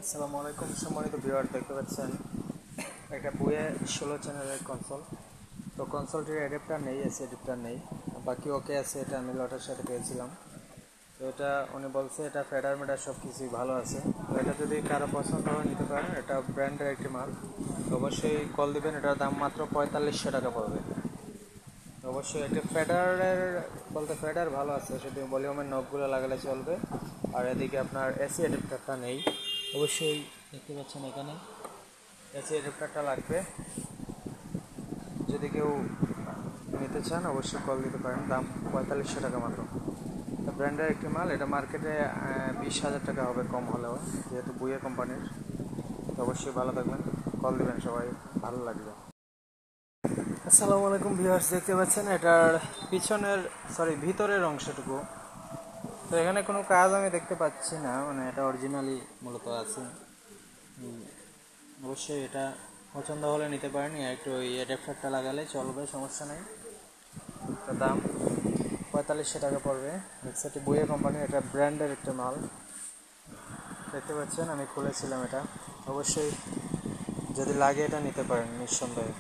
আসসালামু আলাইকুম সম্মানিত ভিউয়ার, দেখতে পাচ্ছেন একটা বুয়ে 16 চ্যানেলের কনসোল। তো কনসোলটির অ্যাডাপ্টার নেই, এসি অ্যাডাপ্টার নেই, বাকি ওকে আছে। এটা আমি লটের সাথে পেয়েছিলাম। তো এটা উনি বলছে এটা ফেডার মেডার সব কিছুই ভালো আছে। তো এটা যদি কারো পছন্দ হয় নিতে পারেন, এটা ব্র্যান্ডের একটি মাল। তো অবশ্যই কল দিবেন, এটার দাম মাত্র 4500 টাকা পড়বে। অবশ্যই একটা ফেডারের বলতে ফেডার ভালো আছে, শুধু ভলিউমের নবগুলো লাগালে চলবে। আর এদিকে আপনার এসি অ্যাডাপ্টারটা নেই। অবশ্যই দেখতে পাচ্ছেন এখানে এসি অ্যাডাপ্টারটা লাগবে। যদি কেউ নিতে চান অবশ্যই কল দিতে পারেন, দাম 4500 টাকা মাত্র। তো ব্র্যান্ডের একটি মাল, এটা মার্কেটে 20,000 টাকা হবে কম হলেও, যেহেতু বুয়ে কোম্পানির। তো অবশ্যই ভালো থাকবেন, কল দিবেন সবাই, ভালো লাগবে। আসসালামু আলাইকুম ভিউয়ার্স, দেখতে পাচ্ছেন এটার ভিতরের অংশটুকু। তো এখানে কোনো কাজ আমি দেখতে পাচ্ছি না, মানে এটা অরিজিনালি মূলত আছে। অবশ্যই এটা পছন্দ হলে নিতে পারেন, একটু ওই অ্যাডাপ্টারটা লাগালে চলবে, সমস্যা নেই। এটার দাম 4500 টাকা পড়বে। হেডসেটটি বুয়ে কোম্পানির, এটা ব্র্যান্ডের একটা মাল। দেখতে পাচ্ছেন আমি খুলেছিলাম এটা। অবশ্যই যদি লাগে এটা নিতে পারেন নিঃসন্দেহে।